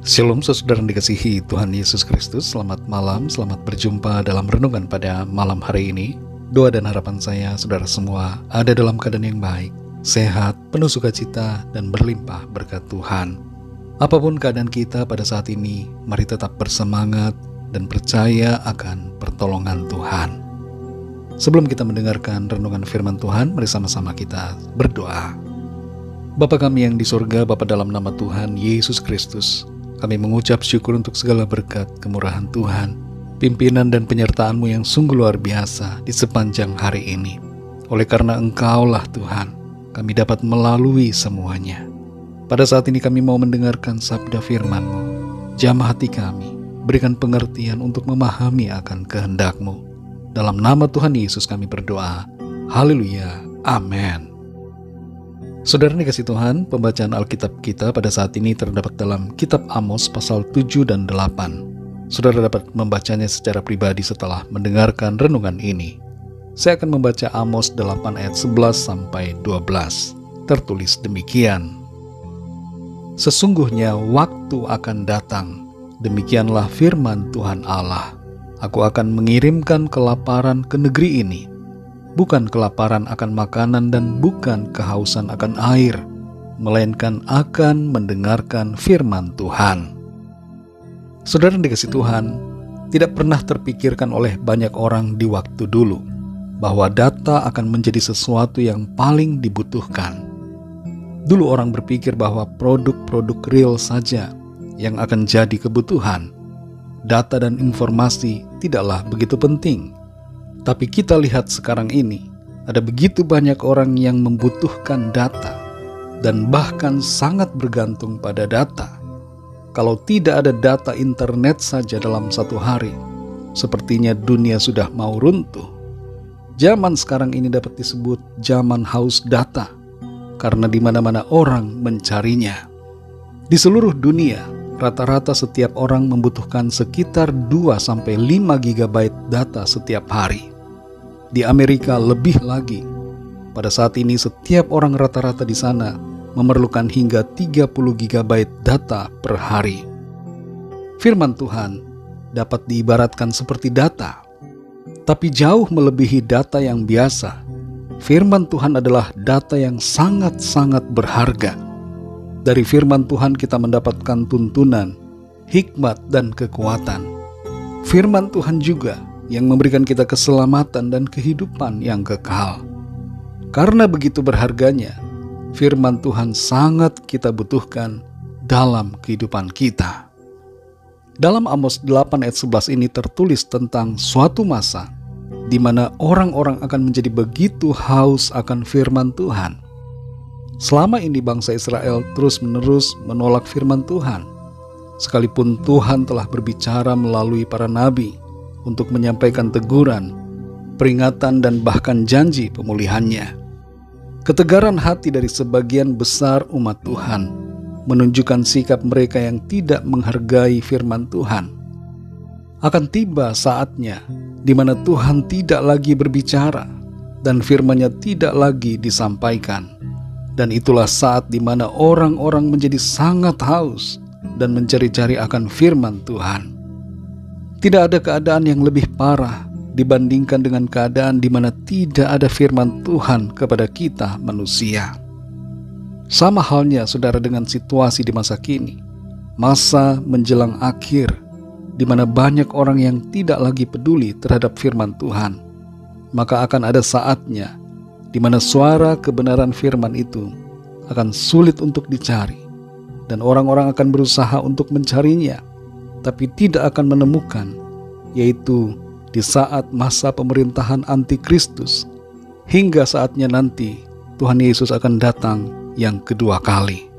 Shalom saudara yang dikasihi Tuhan Yesus Kristus. Selamat malam, selamat berjumpa dalam renungan pada malam hari ini. Doa dan harapan saya saudara semua ada dalam keadaan yang baik, sehat, penuh sukacita, dan berlimpah berkat Tuhan. Apapun keadaan kita pada saat ini, mari tetap bersemangat dan percaya akan pertolongan Tuhan. Sebelum kita mendengarkan renungan firman Tuhan, mari sama-sama kita berdoa. Bapa kami yang di surga, Bapa dalam nama Tuhan Yesus Kristus, kami mengucap syukur untuk segala berkat, kemurahan Tuhan, pimpinan dan penyertaan-Mu yang sungguh luar biasa di sepanjang hari ini. Oleh karena Engkau-lah Tuhan, kami dapat melalui semuanya. Pada saat ini kami mau mendengarkan sabda firman-Mu. Jamah hati kami, berikan pengertian untuk memahami akan kehendak-Mu. Dalam nama Tuhan Yesus kami berdoa. Haleluya. Amin. Saudara dikasih Tuhan, pembacaan Alkitab kita pada saat ini terdapat dalam kitab Amos pasal 7 dan 8. Saudara dapat membacanya secara pribadi setelah mendengarkan renungan ini. Saya akan membaca Amos 8 ayat 11 sampai 12. Tertulis demikian. Sesungguhnya waktu akan datang, demikianlah firman Tuhan Allah. Aku akan mengirimkan kelaparan ke negeri ini. Bukan kelaparan akan makanan dan bukan kehausan akan air, melainkan akan mendengarkan firman Tuhan. Saudara yang dikasihi Tuhan, tidak pernah terpikirkan oleh banyak orang di waktu dulu bahwa data akan menjadi sesuatu yang paling dibutuhkan. Dulu orang berpikir bahwa produk-produk real saja yang akan jadi kebutuhan. Data dan informasi tidaklah begitu penting. Tapi kita lihat sekarang ini, ada begitu banyak orang yang membutuhkan data dan bahkan sangat bergantung pada data. Kalau tidak ada data internet saja dalam satu hari, sepertinya dunia sudah mau runtuh. Zaman sekarang ini dapat disebut zaman haus data, karena di mana-mana orang mencarinya. Di seluruh dunia, rata-rata setiap orang membutuhkan sekitar 2-5 GB data setiap hari. Di Amerika lebih lagi. Pada saat ini setiap orang rata-rata di sana memerlukan hingga 30 GB data per hari. Firman Tuhan dapat diibaratkan seperti data, tapi jauh melebihi data yang biasa. Firman Tuhan adalah data yang sangat-sangat berharga. Dari firman Tuhan kita mendapatkan tuntunan, hikmat, dan kekuatan. Firman Tuhan juga yang memberikan kita keselamatan dan kehidupan yang kekal. Karena begitu berharganya, firman Tuhan sangat kita butuhkan dalam kehidupan kita. Dalam Amos 8 ayat 11 ini tertulis tentang suatu masa di mana orang-orang akan menjadi begitu haus akan firman Tuhan. Selama ini bangsa Israel terus-menerus menolak firman Tuhan. Sekalipun Tuhan telah berbicara melalui para nabi untuk menyampaikan teguran, peringatan, dan bahkan janji pemulihannya. Ketegaran hati dari sebagian besar umat Tuhan menunjukkan sikap mereka yang tidak menghargai firman Tuhan. Akan tiba saatnya di mana Tuhan tidak lagi berbicara dan firman-Nya tidak lagi disampaikan. Dan itulah saat di mana orang-orang menjadi sangat haus dan mencari-cari akan firman Tuhan. Tidak ada keadaan yang lebih parah dibandingkan dengan keadaan di mana tidak ada firman Tuhan kepada kita manusia. Sama halnya saudara dengan situasi di masa kini, masa menjelang akhir, di mana banyak orang yang tidak lagi peduli terhadap firman Tuhan. Maka akan ada saatnya di mana suara kebenaran firman itu akan sulit untuk dicari, dan orang-orang akan berusaha untuk mencarinya, tapi tidak akan menemukan, yaitu di saat masa pemerintahan antikristus, hingga saatnya nanti Tuhan Yesus akan datang yang kedua kali.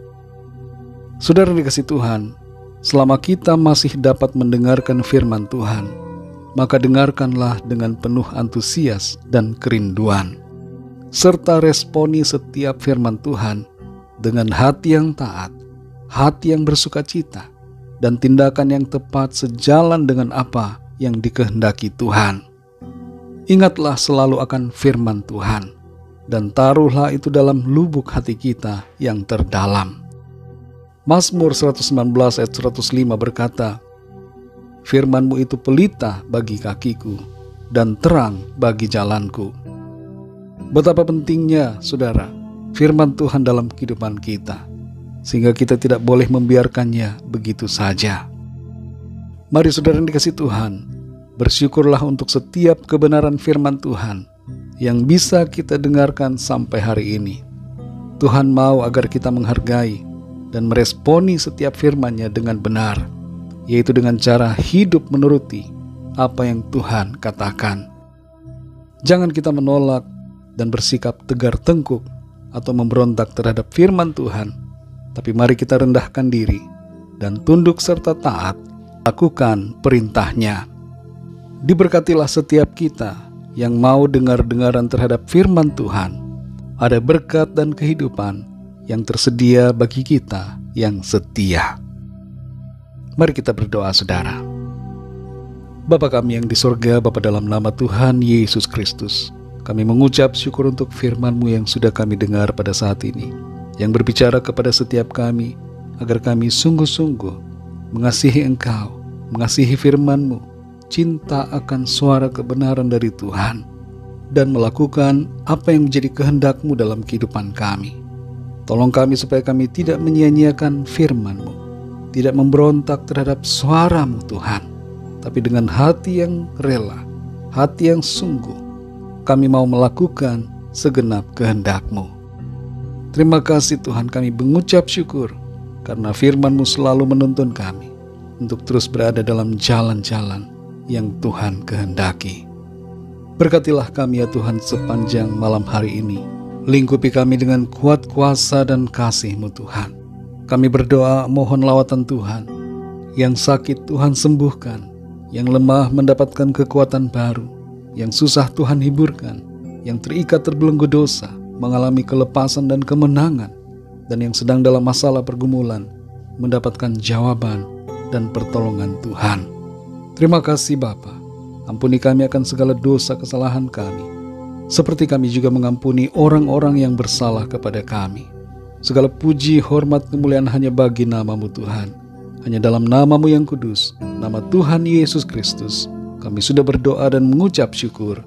Saudara dikasihi Tuhan, selama kita masih dapat mendengarkan firman Tuhan, maka dengarkanlah dengan penuh antusias dan kerinduan, serta responi setiap firman Tuhan dengan hati yang taat, hati yang bersukacita, dan tindakan yang tepat sejalan dengan apa yang dikehendaki Tuhan. Ingatlah selalu akan firman Tuhan, dan taruhlah itu dalam lubuk hati kita yang terdalam. Mazmur 119 ayat 105 berkata, "Firman-Mu itu pelita bagi kakiku dan terang bagi jalanku." Betapa pentingnya, saudara, firman Tuhan dalam kehidupan kita, sehingga kita tidak boleh membiarkannya begitu saja. Mari saudara yang dikasihi Tuhan, bersyukurlah untuk setiap kebenaran firman Tuhan yang bisa kita dengarkan sampai hari ini. Tuhan mau agar kita menghargai dan meresponi setiap firman-Nya dengan benar, yaitu dengan cara hidup menuruti apa yang Tuhan katakan. Jangan kita menolak dan bersikap tegar tengkuk atau memberontak terhadap firman Tuhan, tapi mari kita rendahkan diri dan tunduk serta taat, lakukan perintah-Nya. Diberkatilah setiap kita yang mau dengar-dengaran terhadap firman Tuhan. Ada berkat dan kehidupan yang tersedia bagi kita yang setia. Mari kita berdoa, saudara. Bapa kami yang di sorga, Bapa, dalam nama Tuhan Yesus Kristus, kami mengucap syukur untuk firman-Mu yang sudah kami dengar pada saat ini, yang berbicara kepada setiap kami, agar kami sungguh-sungguh mengasihi Engkau, mengasihi firman-Mu, cinta akan suara kebenaran dari Tuhan, dan melakukan apa yang menjadi kehendak-Mu dalam kehidupan kami. Tolong kami supaya kami tidak menyia-nyiakan firman-Mu, tidak memberontak terhadap suara-Mu Tuhan, tapi dengan hati yang rela, hati yang sungguh, kami mau melakukan segenap kehendak-Mu. Terima kasih Tuhan, kami mengucap syukur karena firman-Mu selalu menuntun kami untuk terus berada dalam jalan-jalan yang Tuhan kehendaki. Berkatilah kami ya Tuhan sepanjang malam hari ini. Lingkupi kami dengan kuat kuasa dan kasih-Mu Tuhan. Kami berdoa mohon lawatan Tuhan. Yang sakit Tuhan sembuhkan, yang lemah mendapatkan kekuatan baru, yang susah Tuhan hiburkan, yang terikat terbelenggu dosa mengalami kelepasan dan kemenangan, dan yang sedang dalam masalah pergumulan mendapatkan jawaban dan pertolongan Tuhan. Terima kasih Bapa. Ampuni kami akan segala dosa kesalahan kami, seperti kami juga mengampuni orang-orang yang bersalah kepada kami. Segala puji, hormat, kemuliaan hanya bagi nama-Mu Tuhan. Hanya dalam nama-Mu yang kudus, nama Tuhan Yesus Kristus, kami sudah berdoa dan mengucap syukur.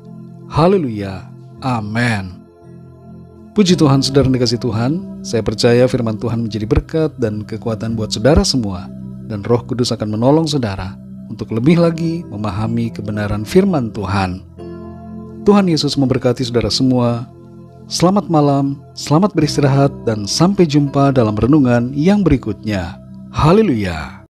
Haleluya. Amin. Puji Tuhan, saudara yang dikasihi Tuhan. Saya percaya firman Tuhan menjadi berkat dan kekuatan buat saudara semua. Dan Roh Kudus akan menolong saudara untuk lebih lagi memahami kebenaran firman Tuhan. Tuhan Yesus memberkati saudara semua. Selamat malam, selamat beristirahat, dan sampai jumpa dalam renungan yang berikutnya. Haleluya.